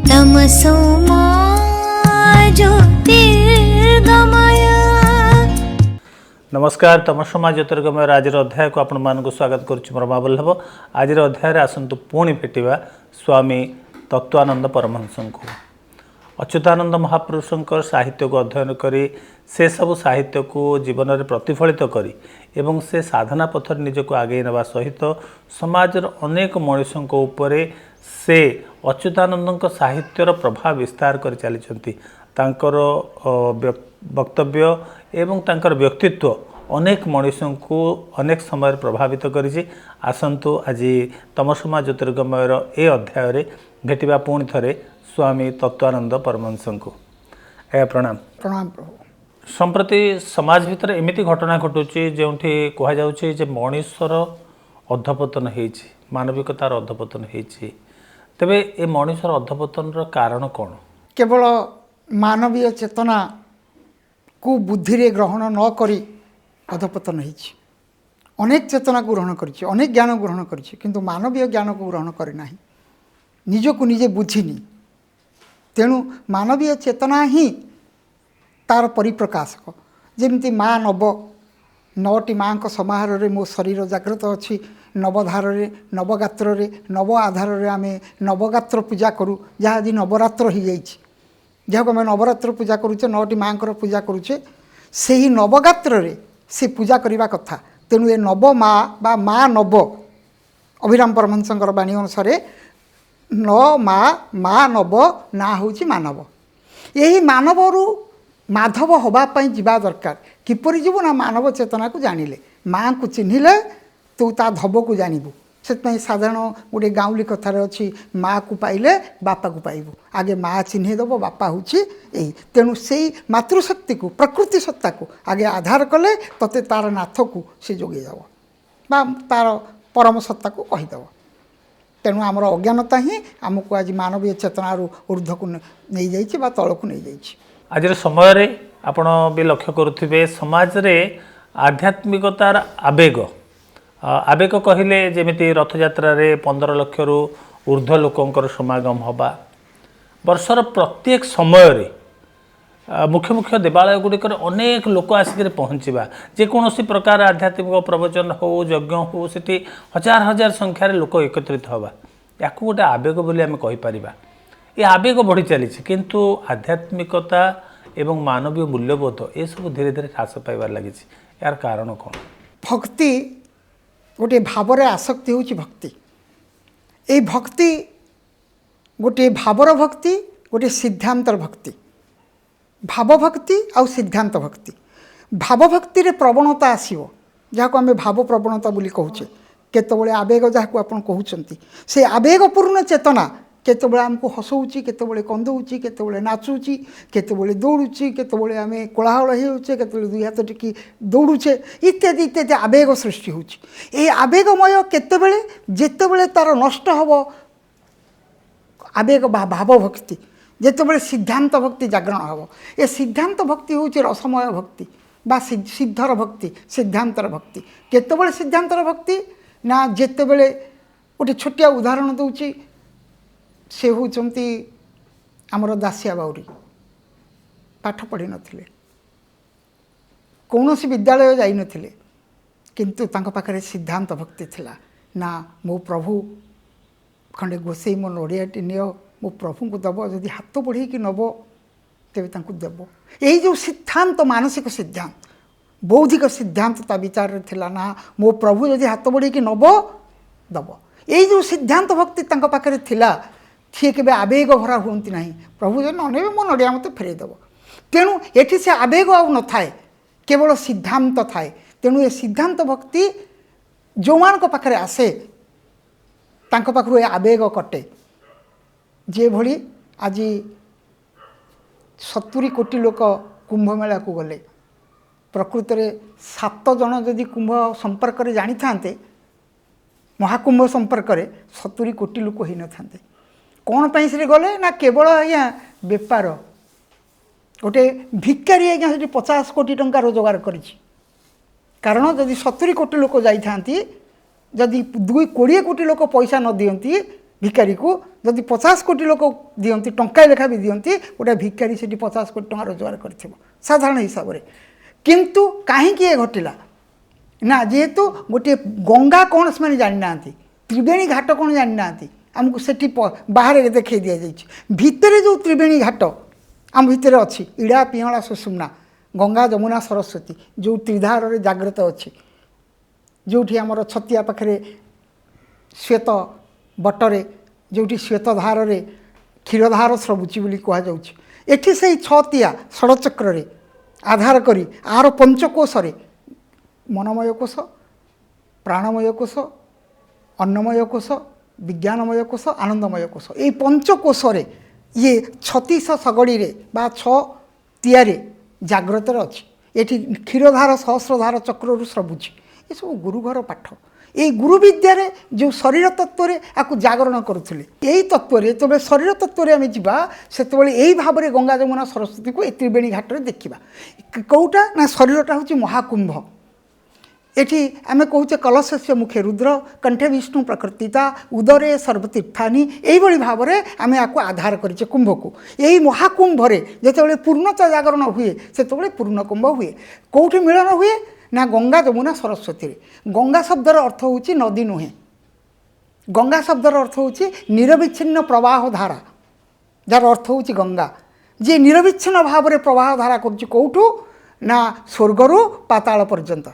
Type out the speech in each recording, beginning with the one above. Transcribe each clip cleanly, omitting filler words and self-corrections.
तमसो मा ज्योतिर्गमय। नमस्कार तमसमा ज्योतिर्गमय आज अध्याय को आपण मानक स्वागत करुच्ची मोर महाबल्लभ। आज अध्याय आसतु पुणी भेटा स्वामी तत्वानंद परमहंस को। अच्युतानंद महापुरुषों साहित्य को अध्ययन करी से सब साहित्य को जीवन में प्रतिफलित करी एवं से साधना पथर निजक आगे नवा सहित समाजर अनेक मनुष्यों उपरे से अच्युतानंद साहित्यर प्रभाव विस्तार कर चली वक्तव्य एवं तांकर व्यक्तित्व अनेक मनुष्यों को अनेक समय प्रभावित करिछि। आसंतु आज तमसमा ज्योतिर्गमयर ए अध्याय भेटिबा पुणी थरे स्वामी तत्वानंद परमहंस को। प्रणाम। प्रणाम प्रभु। संप्रति समाज भितर एमिति घटना घटुची जोंठी कहा जाउची जे मनुष्यर अधपतन हेछि, मानविकतार अधपतन हेछि। तेबे ए मनुष्यर अधपतन कारण कौन? केवल मानवीय चेतना को बुद्धि रे ग्रहण न करी अधपतन होइछि। अनेक चेतना को ग्रहण करिछि, अनेक ज्ञान ग्रहण करिछि, किंतु मानवीय ज्ञान को ग्रहण करे नाही, निजको निजे बुझिनी। तेणु मानवीय चेतना ही तार परिप्रकाशक। जेमती माँ नव 9टी माँ को समाहार रे मो शरीर जागृत अच्छी, नवधार नवगात्र नव आधार आम नवगात्र पूजा करूँ, जहाँ आज नवरात्र हो जाइए, जहाँ आम नवरात्र पूजा करुचे, 9टी माँ पूजा करुचे, से ही नवगात्र से पूजा करने कथा। तेणु ये नव माँ बा माँ नव अभिराम परमहंसर बाणी अनुसार न माँ नव ना हूँ मानव। यही मानव रु माधव होगापाई जा दरकार। किपरि जीवु ना मानव चेतना को जानिले, माँ को चिन्हिले तू ता धब को जानबू। से साधारण गोटे गाँवली कथार अच्छी, माँ को पाइले बापा को पाइबू। आगे माँ चिन्ह दब, बापा हूँ यही। तेणु से मातृशक्ति को, प्रकृति सत्ता को आगे आधार कले तते तार नाथ को सी जोगे दब बा तार परम सत्ता को कहीदेव। तेणु आमर अज्ञानता ही आमको आज मानवीय चेतनार ऊर्ध्व को नहीं जाइए बा तल को नहीं जाइए। आज समय आपण भी लक्ष्य करुथिबे समाज रे आध्यात्मिकतार आवेग आवेग कहले जेमिति रथ यात्रा रे 15 लाख रु ऊर्ध्व लोकंकर समागम हवा, वर्षर प्रत्येक समय रे मुख्य मुख्य देवालय गुड़िकर अनेक लोक आसिक पहुँचवा, जेकोसी प्रकार आध्यात्मिक प्रवचन हो, यज्ञ हो, सेठी हजार हजार संख्यार लोक एकत्रित हवा, या गोटे आवेग बोली आम कहीपर। ये आवेग बढ़ी चली, किंतु आध्यात्मिकता एवं मानवीय मूल्यबोध ये सब धीरे धीरे ह्रास पाइबार लगी। यार कारण कौन? भक्ति गोटे भावर आसक्ति होची भक्ति। ये भक्ति गोटे भावर भक्ति, गोटे सिद्धांतर भक्ति। भाव भक्ति आउ सिद्धांत भक्ति। भाव भक्ति रे प्रवणता आसीबो, जहाँ को आम भाव प्रवणता बोली कहूचे। केतबेले आवेग जहाँ को आपन कहउचंती, से आवेगपूर्ण चेतना केतबेले आमको हसौची, केतबेले कंदौची, केतबेले नाचुची, केतबेले दौड़ुची, केतबेले आम कोलाहल होउचे, केतबेले दुई हाथ टेकी दौड़ुचे, इत्यादि इत्यादि आवेग सृष्टि होउची। ए आवेगमय केतबेले जेतबेले तार नष्ट हबो आवेग बा भाव भक्ति, जेतबेले सिद्धांत भक्ति जागरण हबो। ए सिद्धांत भक्ति होउची रसमय भक्ति बा सिद्धर भक्ति, सिद्धांतर भक्ति। केतबेले सिद्धांतर भक्ति ना जेतबेले गोटे छोटिया उदाहरण दउची, से होउचंती आमर दासिया बाउरी, पाठ पढ़ी नथिले, कौनसी विद्यालय जाई नथिले, किंतु तांको पाखरे सिद्धांत भक्ति थिला। ना मो प्रभु खंडे गोसेई मो नड़ियाटी नियो, मो प्रभु को दब, जदि हाथ बढ़ी कि नब तेरे तांको देव। यही जो सिद्धांत, मानसिक सिद्धांत, बौद्धिक सिद्धांत ता विचार थिला ना मो प्रभु जदि हाथ बढ़ी कि नब दब। यही जो सिद्धांत भक्ति तांको पाखरे थिला, सी के आवेग भरा हुंती नहीं। प्रभु जन अनेबे मो नड़िया मत फेरईदेव। तेणु एठी से आवेग आउ न थाए, केवल सिद्धांत थाए। तेणु ये सिद्धांत भक्ति जो मान को पाखरे आसे तांको पाखरु आवेग कटे। जे भली आज 70 कोटी लोक कुंभ मेला को गले, प्रकृत में 7 जन जदि कुंभ संपर्क में जानी था, महाकुंभ संपर्क में 70 कोटी लोक हो न था। कौन पाई से गले ना केवल आज्ञा बेपार, गोटे भिकारी आज्ञा से 50 कोटी टंका रोजगार कर। कारण जदि 70 कोटी लोक जाई, जदि 20 कोटी लोक पैसा न दियंती भिकारी को जदि 50 कोटी लोक दियंती टंकाए लेखा भी दियंती गोटे भिकारी से 50 कोटी टंका रोजगार कर साधारण हिसाब से किंतु कहीं ये घटिला ना जेहेतु गोटे गंगा कौन से जानी ना त्रिवेणी घाट कौन जानी ना आमको से बाहर देखा दि जाइए भितर जो त्रिवेणी घाट आम भितर अच्छी इड़ा पियला सुषुम्ना गंगा जमुना सरस्वती जो त्रिधार रे जागृत अच्छी जो आमर छतिया पाखे श्वेत बटरे जो श्वेतधार रे क्षीरधार स्रबुची बोली कहुच्छे एठी से छतिया षड़चक्र रे आधार करी आर पंचकोश रे मनमय कोश प्राणमय कोश अन्नमय कोश विज्ञानमय कोश आनंदमय कोश ये पंचकोश रे ये 36 सगड़ी रे बा 6 जाग्रत अच्छी ये क्षीरधार सहस्रधार चक्र स्रबुची ये सब गुरुघर पाठ ये गुरु विद्या रे जो शरीर तत्व रे आपको जागरण करुले यही तत्व रे तबे शरीर तत्व रे आमे जिबा सेतबेले यही भाव रे गंगा जमुना सरस्वती को त्रिवेणी घाट रे देखिबा कौटा ना शरीरटा होची महाकुंभ एठी आमे कहूचे कलशस्य मुखे रुद्र कंठे विष्णु प्रकृतिता उदरे सर्वतीर्थानी यही भली भाव रे आमे आको आधार करिचे कुंभ को यही महाकुंभ रे जेतेबेले पूर्णता जागरण हुए सेतेबेले पूर्ण कुंभ हुए कोठी मिलन हुए ना गंगा जमुना सरस्वती रे गंगा शब्दर अर्थ होची नदी नुहे गंगा शब्दर अर्थ होची निरविच्छिन्न प्रवाह धारा जार अर्थ होची गंगा जे निरविच्छिन्न भाव रे प्रवाह धारा करछि कोठू ना स्वर्गरु पाताल पर्यंत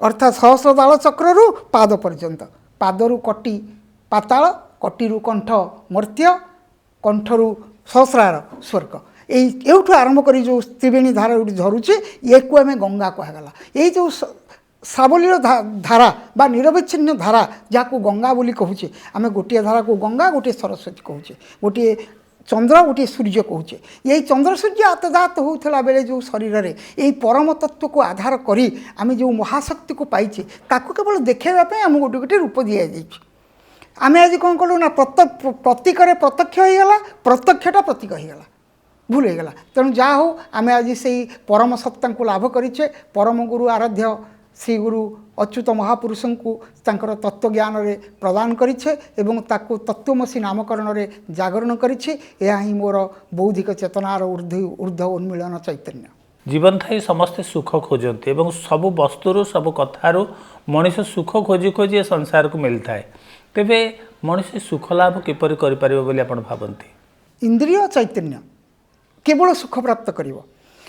अर्थात सहस्रदाल चक्रु पाद पर्यंत पादरु कटी पाताल कटीरु कंठ मर्त्य कंठरु सहस्रार स्वर्ग एठू आरंभ करी जो त्रिवेणी धारा झरुचे ये को आम गंगा कहगला ये जो सावलीर धारा बा निरविच्छिन्न धारा जहाँ गंगा बोली कहूचे आम गोटे धारा को गंगा गोटे सरस्वती कहूचे गोटे चंद्र गोटे सूर्य कहूचे यही चंद्र सूर्य आतजात होता बेले जो शरीर में यही परम तत्व को आधार करी आम जो महाशक्ति को पाइचे ताकू केवल देखाइवाई आम गोटे गोटे रूप दि जाइए आम आज कौन कलु ना प्रतीक प्रत्यक्ष होगला प्रत्यक्षटा प्रतीक होगला भूल होगला तेणु जहाँ हो आम आज से परम सत्ता को लाभ करें परम गुरु आराध्य श्री गुरु अच्युत महापुरुष को तांकर तत्व ज्ञान रे प्रदान करिछे एवं ताकू तत्वमसी नामकरण रे जागरण करिछे यह ही मोर बौद्धिक चेतनार ऊर्ध्व उन्मीलन चैतन्य जीवन थाई समस्ते सुख खोजते एवं सबु वस्तुरु सब कथारु मनुष्य सुख खोजी खोजी संसार को मिलता है तेबे मनुष्य सुख लाभ किपर करि बोली आपण भाबंती इंद्रिय चैतन्य केवल सुख प्राप्त करिवो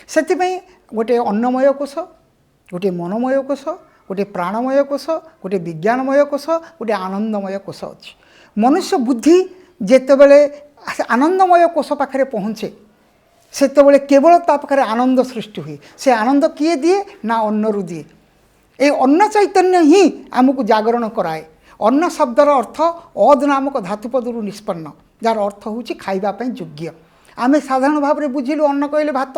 सेतिपई गोटे अन्नमय कोश गोटे मनमय कोश गोटे प्राणमय कोश गोटे विज्ञानमय कोश गोटे आनंदमय कोश अच्छी मनुष्य बुद्धि जेतेबेले आनंदमय कोश पाखे पहुँचे सेतेबेले केवल ता पाखे आनंद सृष्टि हुए से आनंद किए दिए ना अन्नरु दिए ये अन्न चैतन्य ही आमको जागरण कराए अन्न शब्दर अर्थ अद नामक धातुपदरु निष्पन्न जार अर्थ होची खाइबापी योग्य आमे साधारण भाव में बुझिलु अन्न कहले भात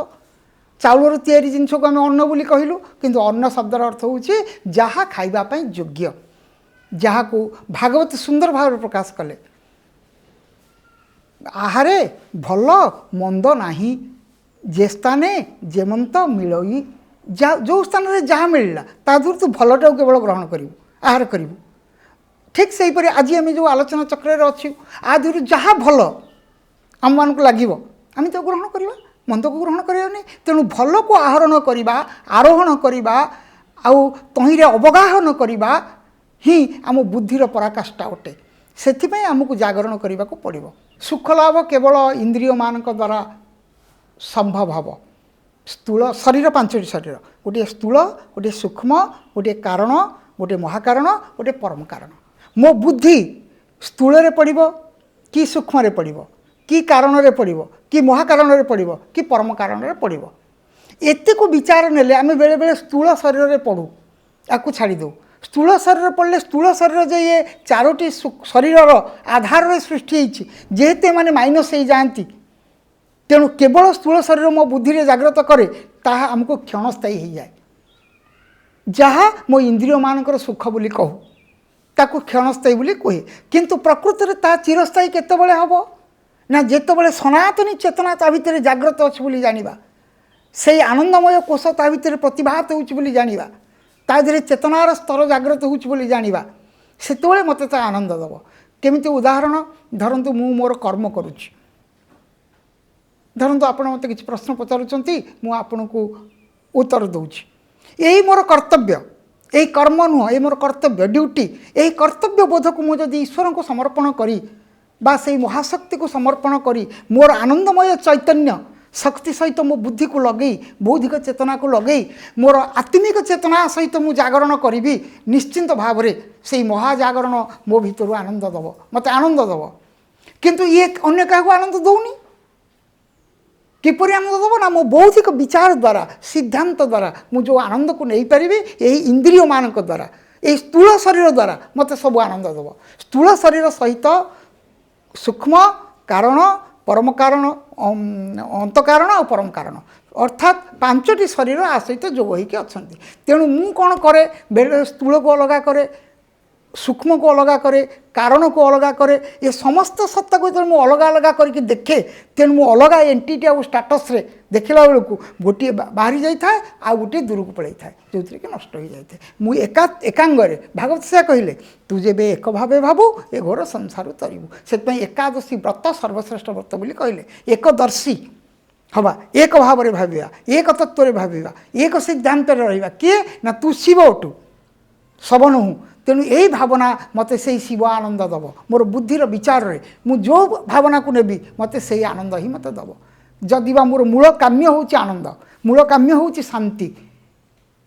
चाउलर तैयारी जिनस को आम अन्न बोली कहलु किंतु अन्न शब्दर अर्थ होची जहाँ खाइबापी योग्य जहाँ को भागवत सुंदर भाव में प्रकाश कले आहारे भल मंद नाही जे स्थाने जेमंत मिलई जो स्थान में जहाँ मिलला तादूर तू भलटा केवल ग्रहण करू आहार करू ठीक से हीपरि आज आम जो आलोचना चक्र अच्छी आदि जहाँ भल आम मान को लगे आम तो ग्रहण करवा मंद को ग्रहण करनी तेणु भल को आहरण करवा आरोहण करवा आउ तहिरे अवगाहन करवा ही आम बुद्धिर पराकाष्ठा अटे से आमको जागरण करने को पड़ो सुख लाभ केवल इंद्रिय मान द्वारा संभव हम स्थूल शरीर पांचटी शरीर गोटे स्थूल गोटे सूक्ष्म गोटे कारण गोटे महाकारण गोटे परम कारण मो बुद्धि स्थूल पड़ो कि सूक्ष्म पड़ो कि कारण रे पड़ो कि महाकारण रे पड़ो कि परम कारण रे पड़ो एत को विचार नेले आम बेले बेले स्थूल शरीर रे पढ़ू आपको छाड़ी दो स्थूल शरीर पड़े स्थूल शरीर जे ये चारोटी शरीर आधार रे सृष्टि जेहेतु माने माइनस हो जाती तेणु केवल स्थूल शरीर मो बुद्धि रे जागृत करे ताहा हमको क्षणस्थायी हो जाए जहाँ मो इंद्रिय मानकर सुख बोली कहू ताकू क्षणस्थायी बोली कहे किंतु प्रकृति में ता चिरस्थायी केतबेले हबो ना जेतबेले सनातनी चेतना ता भितर जागृत अच्छी बोली जानिबा से आनंदमय कोश ता भितर प्रतिभात होउछि बोली जानिबा ता देहरे चेतनार स्तर जागृत होउछि बोली जानिबा सेतबेले मते ता आनंद दब केमिति उदाहरण धरतु मु मोर कर्म करुच्ची धरतु आपण मते किसी प्रश्न पचारुचंती मु आपनको उत्तर दूची यही मोर कर्तव्य यही कर्म नुह ये मोर कर्तव्य ड्यूटी यही कर्तव्य बोध को मुझे ईश्वर को समर्पण करी बा से महाशक्ति को समर्पण करी मोर आनंदमय चैतन्य शक्ति सहित मो बुद्धि को लगे बौद्धिक चेतना को लगे मोर आत्मिक चेतना सहित मु जागरण करी निश्चिंत भाव से महाजागरण मो भीतर आनंद दब मत आनंद दब किंतु ये अन्य क्या आनंद दौनी किपरि आनंद दब ना मो बौद्धिक विचार द्वारा सिद्धांत द्वारा मु जो आनंद को नहीं पारि यही इंद्रिय मान द्वारा यही स्थूल शरीर द्वारा मत सब आनंद दब स्थूल शरीर सहित सूक्ष्म कारण परम कारण अंत कारण और परम कारण अर्थात पांचटी शरीर आ सहित जोग होइके अछंती तेणु मु कौन करे बेले स्थूल को अलग करे सूक्ष्म को अलग करे कारण को अलग करे ये समस्त सत्ता को जो अलग अलग करके देखे तेणु मु अलग एंटिटी और स्टाटस रे देखला बेलू गोटे बाहरी जाए आ गोटे दूर को पड़े था जो कि नष्ट हो जाए मु एकांगरे भागवत से कहले तू जब एक भावे भाबू ए घोर संसार तरिबू से एकादशी व्रत सर्वश्रेष्ठ व्रत बोली कहले एकदर्शी हवा एक भाव में भाविया एक तत्व रे भाविया एक सिद्धांत रहिबा किए ना तू शिव अटू सब नहु तेणु यही भावना मत से शिव आनंद दब मोर बुद्धिर विचार रे मु जो भावना को नेबी मत से आनंद ही मत दब जदि बा मोर मूल काम्य होउची आनंद मूल काम्य होउची शांति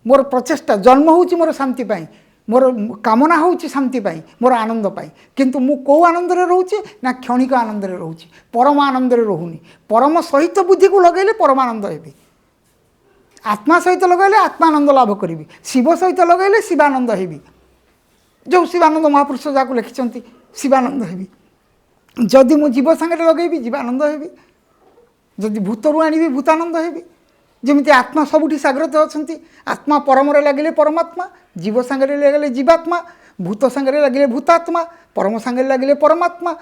मोर प्रचेष्टा जन्म होउची मोर शांति पाई मोर कामना होउची शांति पाई मोर आनंद पाई किंतु मु को आनंद रे रहउची ना क्षणिक आनंद रे रहउची परम आनंद रे रहूनी परम सहित बुद्धि को लगेले परम आनंद हेबी आत्मा सहित लगेले आत्मानंद लाभ करी शिव सहित लगेले शिवानंद हेबी जो शिवानंद महापुरुष जहाँ लिखिं शिवानंद हेबी जदि मु जीव सांगे लगेबी जीवानंद हेबी जदि भूतरू आनी भूतानंद हेबी जमी आत्मा सबुठी जाग्रत अच्छा आत्मा परम लगे परमात्मा जीव सांगे लगे जीवात्मा भूत सांगे लगे भूतात्मा परम सांगे लगे परमात्मा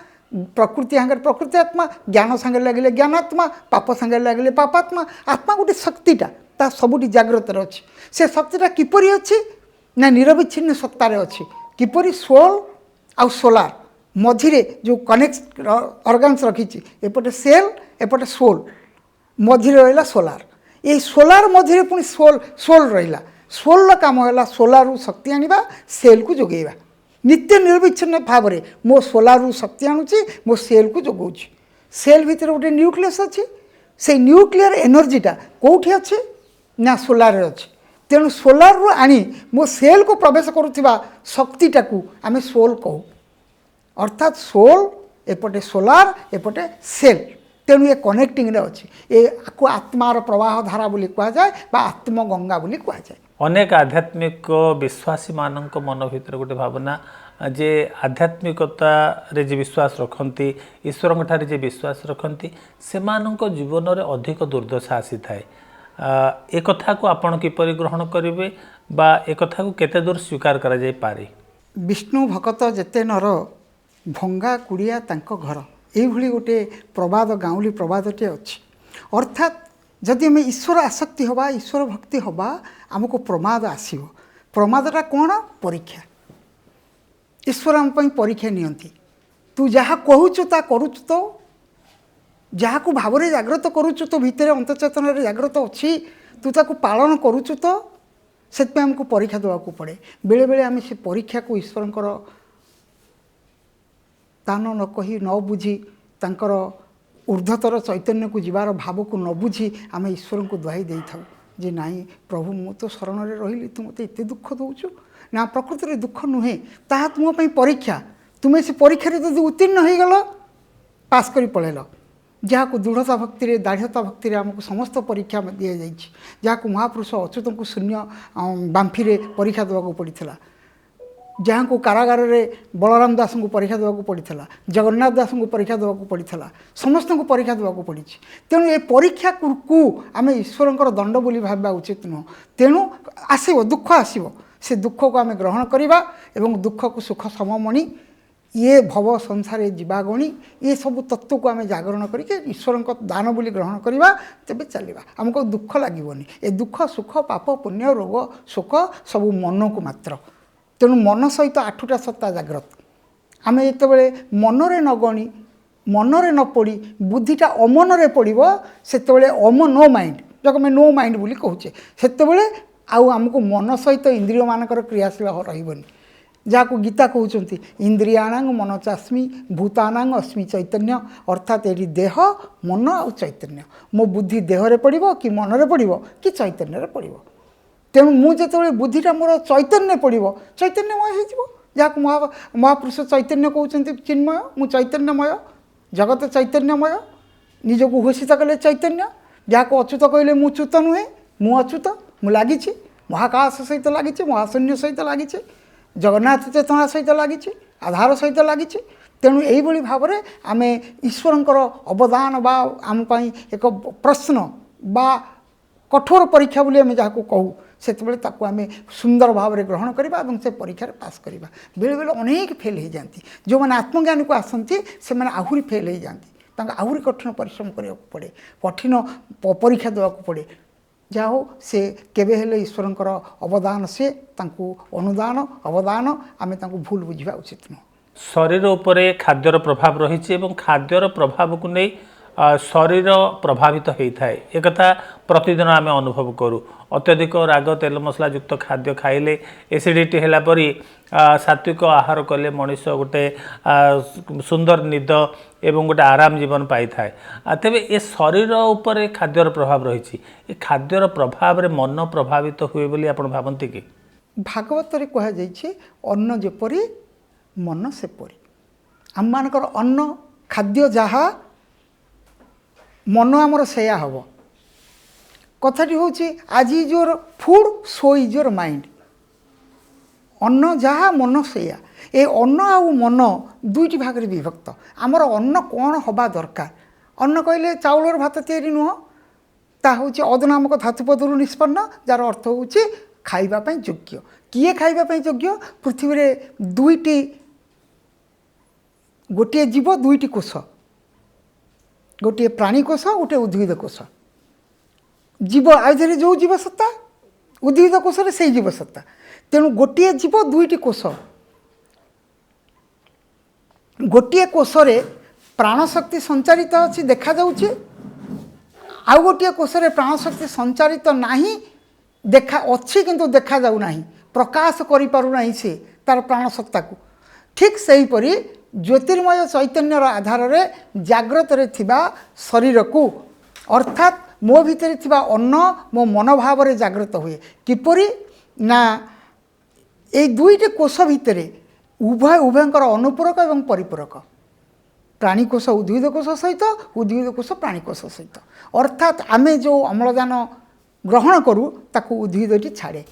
प्रकृति सांगे प्रकृति आत्मा ज्ञान सांगे लगे ज्ञानात्मा पाप सांगे लगे पापात्मा आत्मा गोटे शक्तिटा ता सबुठी जाग्रत अच्छी से शक्तिटा किपरि अच्छी ना निरविच्छिन्न सत्तार अच्छी किपरि सोल आउ सोलार मझिरे जो कनेक्ट ऑर्गन्स रखी एपटे सेल एपटे सोल मझिरे रहा सोलार ये सोलार मझिरे पुणी सोल रहा सोल काम है सोलार शक्ति आनिबा सेल को जोगेबा नित्य निर्विच्छिन्न भाव में मो सोलार शक्ति आणुची मो सेल को जोगाऊँ सेल भितर गोटे न्यूक्लियस अच्छी से न्यूक्लियर एनर्जीटा कौटी अच्छे ना सोलार अच्छे तेणु सोलार रु आनी मो सेल को प्रवेश करुवा शक्तिटा को आम सोल कहू अर्थात सोल एपटे सोलार एपटे सेल तेणु ये कनेक्टिंग अच्छी ये आत्मार प्रवाह धारा बोली कहुए आत्मगंगा बोली कहुए अनेक आध्यात्मिक विश्वासी मानक मन भीतर गोटे भावना जे आध्यात्मिकता रे जे विश्वास रखती ईश्वर ठारे जे विश्वास रखती से जीवन में अधिक दुर्दशा आसी थाए एक कथा को आपण किपरि ग्रहण करेंगे बा एक कथा को केते दूर स्वीकार करा जाय पारे विष्णु भक्त जेते नर भंगा कुड़िया तांको घर ये गोटे प्रबाद गाँवली प्रबादटे अच्छी अर्थात जदि आम ईश्वर आसक्ति हवा ईश्वर भक्ति हवा आमको प्रमाद आसो प्रमादटा कौन परीक्षा ईश्वर आम परीक्षा नियंती तू जहाँ कहूचु ता करुचु तो जहाँ को भाव में जाग्रत करुचु तो भितर अंतचेतन जाग्रत अच्छी तू ताको पालन करुचु तो से आमको परीक्षा देवाक पड़े बेले बेले आम से परीक्षा को ईश्वरंकर तान न कही न बुझी तांकर ऊर्ध्वतर चैतन्य को जीवार भाव को न बुझी आम ईश्वर को दुहाई दे था जे नाई प्रभु मु तो शरण में रही तू मत एत दुख दौचु ना प्रकृति में दुख नुहे ता तुम परीक्षा तुम्हें से परीक्षा जब उत्तीर्ण हो गल पास कर पलैल जहाँ को दृढ़ता भक्ति दाढ़ता भक्ति आमको समस्त परीक्षा दि जाए जहाँ को महापुरुष अच्युत को शून्य बांफी परीक्षा देवाक पड़ा जहाँ को कारागार में बलराम दास को परीक्षा देवाक पड़ा जगन्नाथ दास को परीक्षा देवाक पड़ा समस्त को परीक्षा देवाक पड़ी तेणु ये परीक्षा को आम ईश्वर दंड बोली भाबा उचित नुह तेणु आसो दुख आसो से दुख को आम ग्रहण करवा एवं दुख को सुख सममणि ये भव संसार जीवागणी ये सब तत्व को आम जागरण करके ईश्वर दान बोली ग्रहण करवा तेज चलवा आमको दुख लगनी ए दुख सुख पाप पुण्य रोग शोक सब मन को मात्र तेणु मन सहित 8टा सत्ता जाग्रत आमे जेतेबेले मनरे न गणी मनरे न पड़ी बुद्धिटा अमनरे पड़ो सेतेबेले अम नो माइंड जो आम नो माइंड बोली कहूचे सेतेबेले आउ आमको मन सहित इंद्रिय मानकर क्रियाशील रही जहाँ गीता कहते इंद्रियाणांग मनचास्मी भूतानांग अस्मि चैतन्य अर्थात ये देह मन आ चैतन्य मो बुद्धि देहरे पड़ो कि मनरे पड़ो कि चैतन्य पड़ो तेणु मुझे बुद्धिटा मोर चैतन्य पड़ो चैतन्यमय हो जहाँ महापुरुष चैतन्य कहते चिन्मय मु चैतन्यमय जगत चैतन्यमय निजक घोषित कले चैतन्य जहाँ को अच्युत कहले मु च्युत नुहे मु अच्युत मु लगी महाकाश सहित लगी महाशून्य सहित लगी जगन्नाथ चेतना सहित लगी आधार सहित लगी तेणु यही भाव में आम ईश्वरंकर अवदान बा आम एक प्रश्न बा कठोर परीक्षा बोली आम जहाँ कहूँ से आम सुंदर भाव में ग्रहण करवा से परीक्षा पास करवा बेले बेले अनेक फेल हो जाती जो मैंने आत्मज्ञान को आसती से आहरी फेल हो जाती आहरी कठिन परिश्रम करा पड़े कठिन परीक्षा देवाक पड़े जहा हो से केबे हेले ईश्वरंकर अवदान से तांकु अनुदान अवदान आमे तांकु भूल बुझा उचित नुह शरीर उपरे खाद्यर प्रभाव रही खाद्यर प्रभाव को नहीं शरीर प्रभावित होता है एक कथा प्रतिदिन आम अनुभव करूँ अत्यधिक राग तेल मसला युक्त खाद्य खाइले एसिडिटी है सात्विक आहार कले मनीष गोटे सुंदर निद एवं गोटे आराम जीवन पाई थाए तेबे ए शरीर उपर खाद्यर प्रभाव रही खाद्यर प्रभाव रे मन प्रभावित हुए बोली आपण भावंती कि भागवत रे कहा जाइछे अन्न जेपरि मन सेपरि आम मानकर अन्न खाद्य जहा मन आमर सेया हब कथाटी हूँ आज is your food so is your mind अन्न जहा मन सेया ए अन्न आउ मन दुईटी भाग में विभक्त आमर अन्न कौन हवा दरकार अन्न कहले चाउलर भात तैयारी नुह ता हूँ अद नामक धातुपदर निष्पन्न जार अर्थ हूँ खाइबापी योग्य किए खाइबापी योग्य पृथ्वी रे दुईटी गोटे जीव दुईटी कोष गोटे प्राणी कोष गोटे उद्भिद कोष जीव आधे जो जीव सत्ता उद्भिद कोष से जीव सत्ता तेणु गोटे जीव दुईटी कोष गोटे कोष प्राणशक्ति संचारित अच्छी देखा जाउछि आउ गोटे कोष प्राणशक्ति संचारित नहीं देखा अच्छी किंतु देखा जाऊ नहीं प्रकाश करि पारु नहीं से तार प्राणसत्ता को ठीक सही परी ज्योतिर्मय चैतन्यर आधार रे जाग्रत रे थिबा शरीर को अर्थात मो भितर थिबा अन्न मो मनोभाव रे जाग्रत हुए किपरि ना ए दुईटे कोष भितर उभय उभयंकर अनुपूरक एवं परिपूरक प्राणी कोष उद्भिद कोष सहित उद्भिद कोष प्राणी कोष सहित अर्थात आमे जो अम्लजान ग्रहण करूँ ताकू उद्भिदटी छाड़े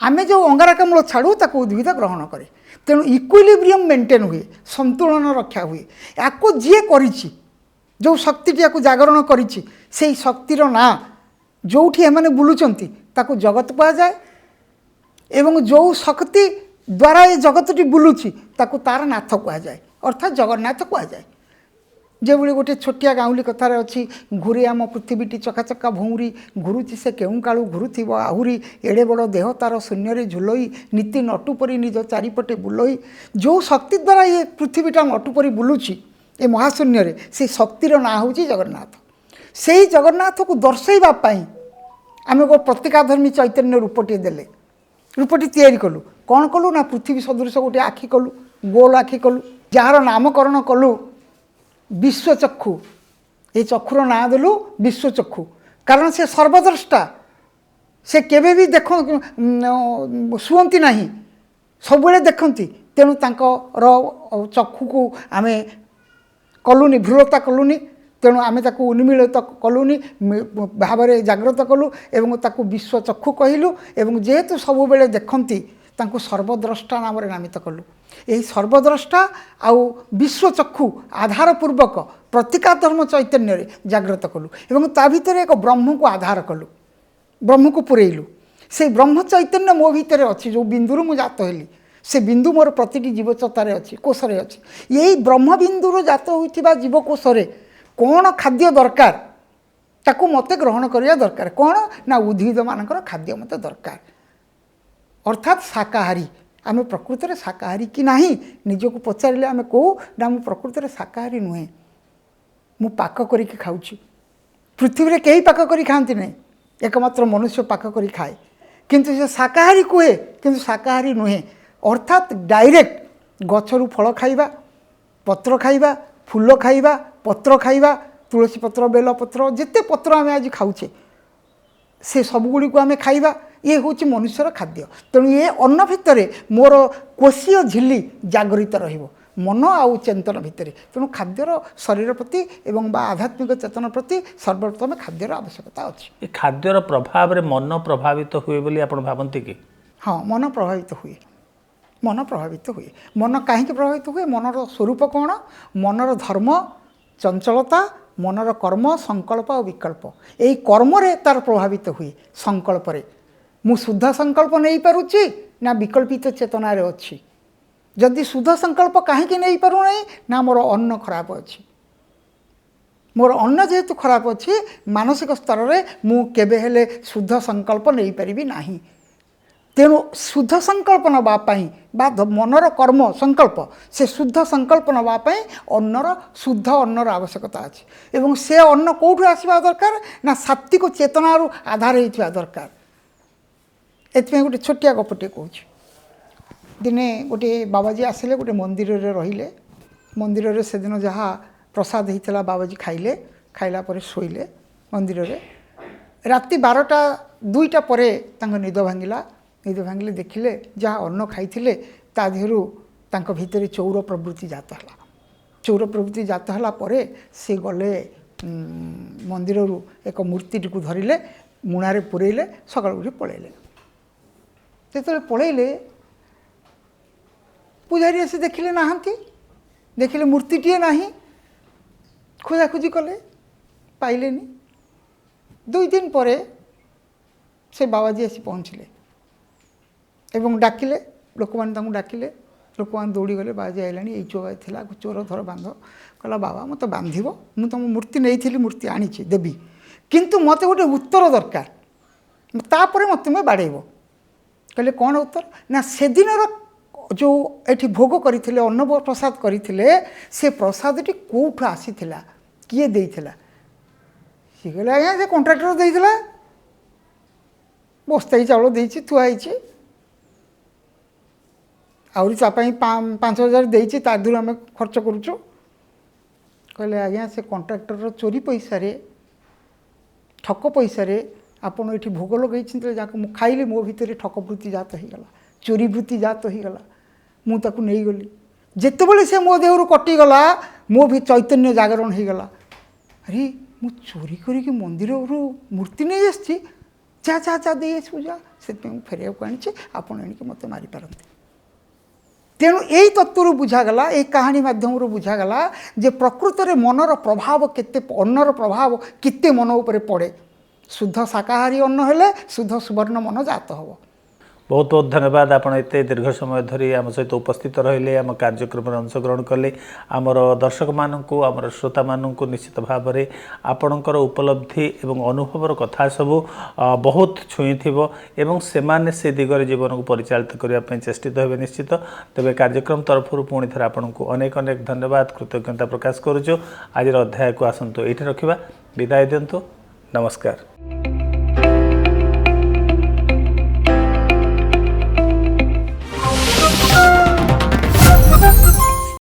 आमे जो अंगारकाम्ल छाड़ू ताकू उद्भिद ग्रहण करे तेणु इक्विलिब्रियम मेंटेन हुए संतुलन रक्षा हुए याको जी करिछि जो शक्तिटी याको जागरण करिछि सेही शक्तिर ना जोठी एमाने बुलुचंती ताकू जगत कहा जाए एवं जो शक्ति द्वारा ये जगतटी बुलुछि ताकू तार नाथ कहा जाए अर्थात जगन्नाथ कहा जाए जो भाई गोटे छोटिया गाँवली कथार अच्छी घूरे आम पृथ्वीटी चकाचका भौरी घुरुची से केउ कालू घुरुथिब आहुरी एड़े बड़ देह तार शून्य झुलई नीति नटु परी निज चारिपटे बुलई जो शक्ति द्वारा ये पृथ्वीटा नटु परी बुलुची ए महाशून्य से शक्तिर ना हूँ जगन्नाथ से जगन्नाथ को दर्शाइवाई आम एक प्रतीकाधर्मी चैतन्य रूपटे देले रूपटी तैयारी कलु कौन कलु ना पृथ्वी सदृश गोटे आखि कलु गोल आखि कलु जार नामकरण कलु विश्वचक्षु ये चक्षुर ना देलु विश्वचक्षु कारण से सर्वद्रष्टा से केबे भी देख शुअंती नहीं सब देखती तेणु चक्षु को आम कलुनी भ्रूलता कलुनी तेणु आम ताकू उन्मीलित कलुनी भाव में जाग्रत कलु एवं ताकू विश्वचक्षु कहलु एवं जेहेतु सब बेले देखती तांको सर्वद्रष्टा नाम नामित कलु यही सर्वद्रष्टा आउ विश्वचक्षु आधारपूर्वक प्रतीकाधर्म चैतन्य जाग्रत कलु एवं ता भितर एक ब्रह्म को आधार कलु ब्रह्म को पुरेलु से ब्रह्म चैतन्य मो भितर अच्छी जो बिंदुरु मु जात हेली से बिंदु मोर प्रतिटी जीवचतार अच्छी कोषरे अच्छी यही ब्रह्म बिंदुरु जात होइथिबा जीवकोषरे कौन खाद्य दरकार ताकू मते ग्रहण करिया दरकार कौन ना उद्भिद मानकर खाद्य मते दरकार अर्थात शाकाहारी आम प्रकृत में शाकाहारी कि नहीं निजक पचारे आम कहू ना मु प्रकृत में शाकाहारी नुहे मु पाक करके खाऊँ पृथ्वी रे कई पाक करी खाती नहीं एकमात्र मनुष्य पाक करी खाए किंतु से शाकाहारी कहे किंतु शाकाहारी नुहे अर्थात डायरेक्ट गचरू फल खाइबा पत्र खाइबा फूल खाइबा पत्र खाइबा तुलसी पत्र बेल पत्र जिते पत्र आम आज खाऊे से सबुगुड़ी को आम खाइबा ये हूँ मनुष्यर खाद्य तेणु ये अन्न भितर मोर कोशीय झिल्ली जागृत रहिबो मन आउ चिंतन भितर तेणु खाद्यर शरीर प्रति एवं बा आध्यात्मिक चेतन प्रति सर्वप्रथम खाद्यर आवश्यकता अच्छी ये खाद्यर प्रभाव रे मन प्रभावित हुए बोली आपण भावंती कि हाँ मन प्रभावित हुए मन प्रभावित हुए मन कहीं प्रभावित हुए मनर स्वरूप कौन मनर धर्म चंचलता मनर कर्म संकल्प और विकल्प यही कर्म रे तार प्रभावित हुए संकल्प रे मु शुद्ध संकल्प नहीं पारुची ना विकल्पित चेतना रे अच्छी जदि शुद्ध संकल्प कहीं नहीं पारू नहीं ना मोर अन्न खराब अच्छी मोर अन्न जेहेतु खराब अच्छी मानसिक स्तर में मु केबे हेले शुद्ध संकल्प नहीं पारिबी नाही तेणु शुद्ध संकल्प नापी बा मनर कर्म संकल्प से शुद्ध संकल्प नापी अन्नर शुद्ध अन्नर आवश्यकता अच्छी एवं से अन्न कौटू आसवा दरकार ना सात्विक चेतनार आधार होता दरकार एथि गोटे छोटिया गपटे कहूँ दिने गोटे बाबाजी आसिले गोटे मंदिर रे रहिले मंदिर रे से दिन जहाँ प्रसाद होता बाबाजी खाइले खाइला परे शोइले मंदिर रे राति 12टा 2टा परे तांको निद भांगिले देखिले जहाँ अन्न खाइथिले ता देहरु तांको भितर चौर प्रवृत्ति जात हला चौर प्रवृत्ति जात हला परे से गले मंदिर रु एक मूर्ति को धरिले मुणारे पुरेले सकाळ उठी पळेले जेतले पळेले पूजारी आसी देखिले नाहांती देखिले मूर्तिटीए नाही खोजाखोजी कले पाइलेनी 2 दिन परे से बाबाजी आसी पहुँचले एवं डाकिले लोक मैंने डाकिले लोक मैंने दौड़ी गले बाबाजी आइला ये चोर था चोर धर बांध कहला बाबा मत बांध मुझे तुम मूर्ति नहीं मूर्ति आनी देवी किंतु मत गोटे उत्तर दरकार तापर मत मैं बाड़ेब कहले कौन उत्तर ना से दिन जो एठी भोग करते अन्न प्रसाद करते से प्रसादटी कौटू आसी किए देइथिला सी कहले आज्ञा से कंट्राक्टर देइथिला बस्ताई चाउल देइछि थुआइछि आउरी चापाई 5,000 देइछि ता दूर आम खर्च करूछु कहले आज्ञा से कंट्राक्टर चोरी पैसा रे ठक पैसा रे आपण एठी भोग लगई जहाँ मु खाइली मो भितर ठक वृत्ति जात हो गला चोरी वृत्ति जात हो गला मु ताकू नहीं गली जितेबले से मो देहरु कटिगला मो भी चैतन्य जागरण हो गला अरे मु चोरी करी मंदिर मूर्ति नहीं आसी जा जा जा दे पूजा से फेरिया को आनी आपण एणिक मत मारी पारती तेणु यही तत्व बुझागला ये कहानी माध्यम बुझागला जे प्रकृत में मनर प्रभाव केते अन्नर प्रभाव केते मन उपरे पड़े शुद्ध शाकाहारी अन्न हेले शुद्ध सुवर्ण मन जात हम बहुत बहुत धन्यवाद आपण एते दीर्घ समय धरी आम सहित उपस्थित रहिले आम कार्यक्रम अंशग्रहण कले आमर दर्शक मानू आमर श्रोता मानू निश्चित भाव में आपणकर उपलब्धि एवं अनुभवर कथा सबू बहुत छुई एवं सेमाने से दिगरे जीवन को परिचालित करने चेष्टित हेबे निश्चित तेबे कार्यक्रम तरफ पुणी थे आपन को अनेक अनेक धन्यवाद कृतज्ञता प्रकाश करुचु आज अध्याय को आसतु ये रखा विदाय दिंतु नमस्कार।